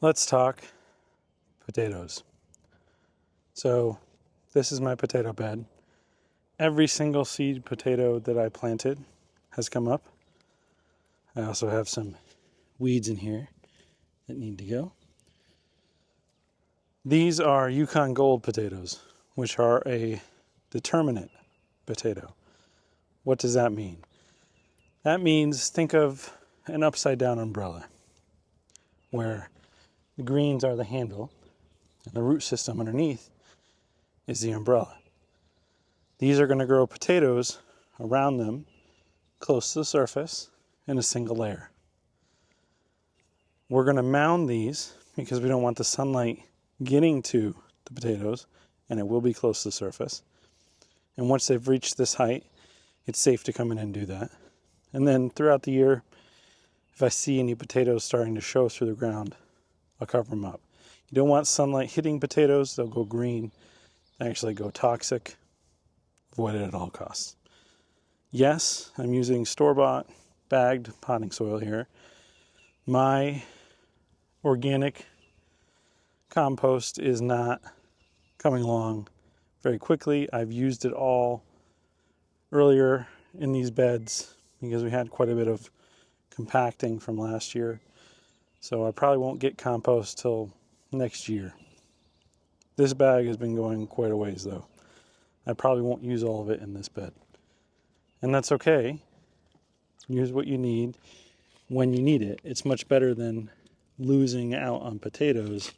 Let's talk potatoes. So this is my potato bed. Every single seed potato that I planted has come up. I also have some weeds in here that need to go. These are Yukon Gold potatoes, which are a determinate potato. What does that mean? That means think of an upside down umbrella where the greens are the handle and the root system underneath is the umbrella. These are going to grow potatoes around them, close to the surface, in a single layer. We're going to mound these because we don't want the sunlight getting to the potatoes, and it will be close to the surface. And once they've reached this height, it's safe to come in and do that. And then throughout the year, if I see any potatoes starting to show through the ground, I'll cover them up. You don't want sunlight hitting potatoes, they'll go green, actually go toxic. Avoid it at all costs. Yes, I'm using store-bought bagged potting soil here. My organic compost is not coming along very quickly. I've used it all earlier in these beds because we had quite a bit of compacting from last year. So I probably won't get compost till next year. This bag has been going quite a ways though. I probably won't use all of it in this bed. And that's okay. Use what you need when you need it. It's much better than losing out on potatoes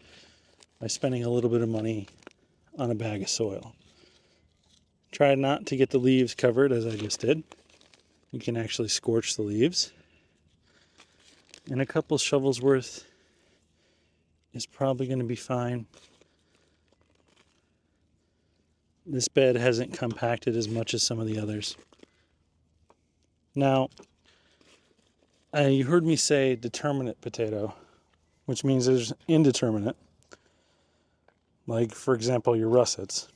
by spending a little bit of money on a bag of soil. Try not to get the leaves covered as I just did. You can actually scorch the leaves. And a couple shovels worth is probably going to be fine. This bed hasn't compacted as much as some of the others. Now, you heard me say determinate potato, which means there's indeterminate. Like, for example, your russets.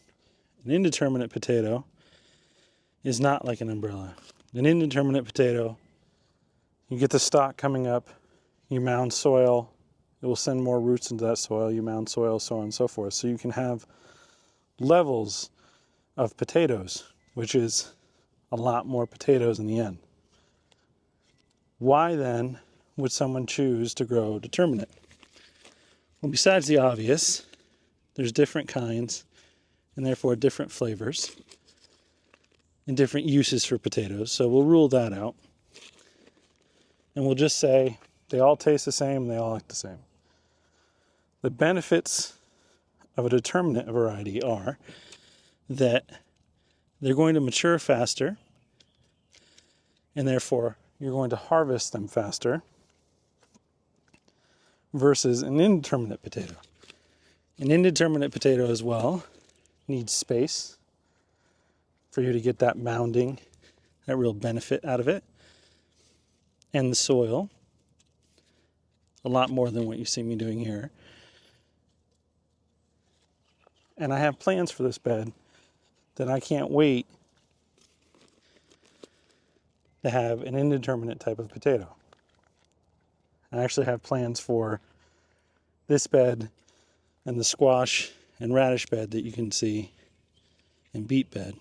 An indeterminate potato is not like an umbrella. An indeterminate potato, you get the stalk coming up, you mound soil, it will send more roots into that soil, you mound soil, so on and so forth. So you can have levels of potatoes, which is a lot more potatoes in the end. Why then would someone choose to grow determinate? Well, besides the obvious, there's different kinds and therefore different flavors and different uses for potatoes. So we'll rule that out. And we'll just say they all taste the same and they all look the same. The benefits of a determinate variety are that they're going to mature faster and therefore you're going to harvest them faster versus an indeterminate potato. An indeterminate potato as well needs space for you to get that mounding, that real benefit out of it, and the soil, a lot more than what you see me doing here. And I have plans for this bed that I can't wait to have an indeterminate type of potato. I actually have plans for this bed and the squash and radish bed that you can see and beet bed.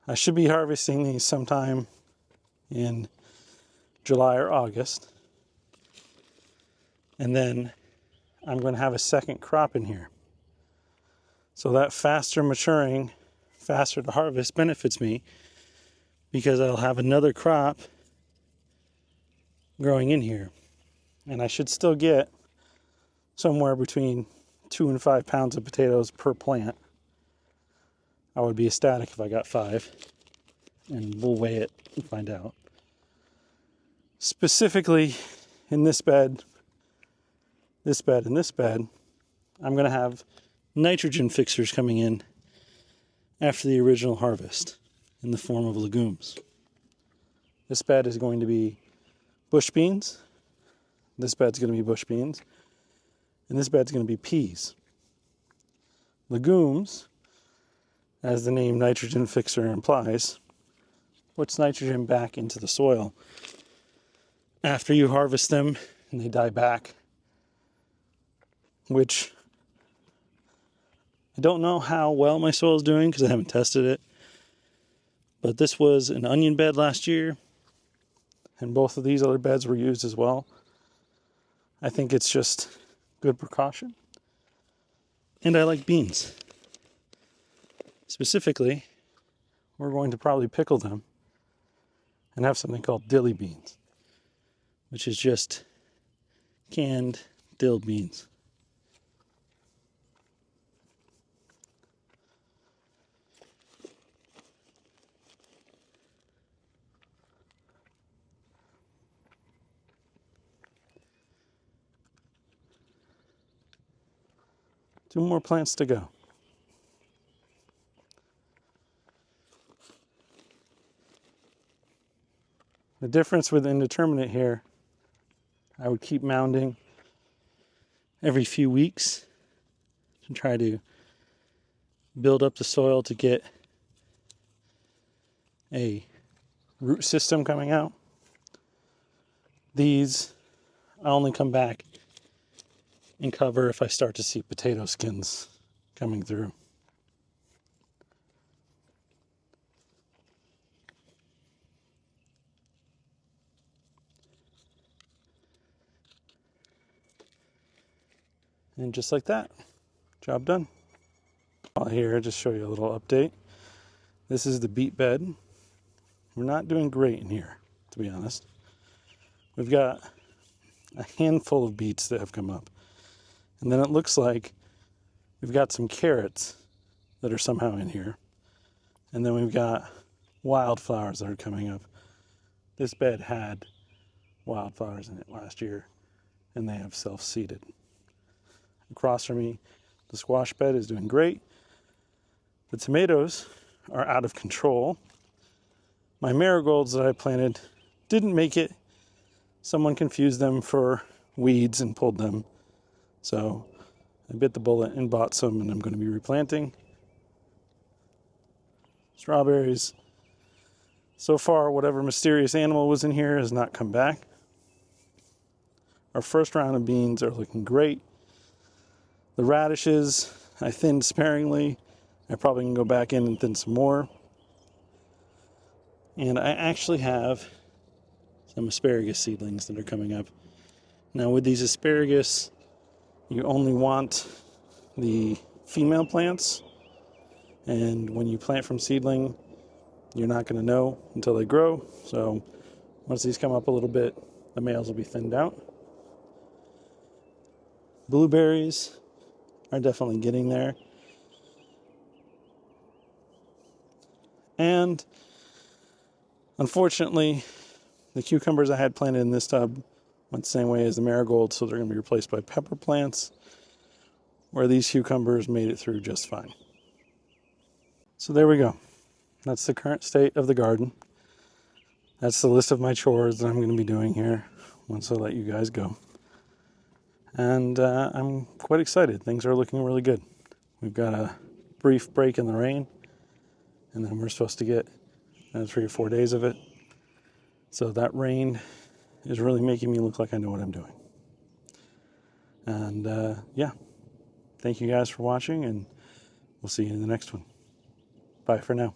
I should be harvesting these sometime in July or August. And then I'm going to have a second crop in here. So that faster maturing, faster to harvest benefits me because I'll have another crop growing in here. And I should still get somewhere between 2 and 5 pounds of potatoes per plant. I would be ecstatic if I got 5. And we'll weigh it and find out. Specifically in this bed, and this bed, I'm going to have nitrogen fixers coming in after the original harvest in the form of legumes. This bed is going to be bush beans. This bed's going to be bush beans. And this bed's going to be peas. Legumes, as the name nitrogen fixer implies, puts nitrogen back into the soil after you harvest them and they die back, which I don't know how well my soil is doing because I haven't tested it. But this was an onion bed last year, and both of these other beds were used as well. I think it's just good precaution. And I like beans. Specifically, we're going to probably pickle them and have something called dilly beans, which is just canned dill beans. Two more plants to go. The difference with Indeterminate here, I would keep mounding every few weeks to try to build up the soil to get a root system coming out. These I only come back and cover if I start to see potato skins coming through. And just like that, job done. While here, just show you a little update. This is the beet bed. We're not doing great in here, to be honest. We've got a handful of beets that have come up. And then it looks like we've got some carrots that are somehow in here. And then we've got wildflowers that are coming up. This bed had wildflowers in it last year, and they have self-seeded. Across from me, the squash bed is doing great. The tomatoes are out of control. My marigolds that I planted didn't make it. Someone confused them for weeds and pulled them. So I bit the bullet and bought some, and I'm going to be replanting. Strawberries. So far, whatever mysterious animal was in here has not come back. Our first round of beans are looking great. The radishes, I thinned sparingly. I probably can go back in and thin some more. And I actually have some asparagus seedlings that are coming up. Now with these asparagus, you only want the female plants. And when you plant from seedling, you're not going to know until they grow. So once these come up a little bit, the males will be thinned out. Blueberries are definitely getting there. And unfortunately, the cucumbers I had planted in this tub went the same way as the marigold, so they're going to be replaced by pepper plants, where these cucumbers made it through just fine. So there we go. That's the current state of the garden. That's the list of my chores that I'm going to be doing here once I let you guys go. And I'm quite excited. Things are looking really good. We've got a brief break in the rain, and then we're supposed to get 3 or 4 days of it. So that rain is really making me look like I know what I'm doing. And yeah, thank you guys for watching, and we'll see you in the next one. Bye for now.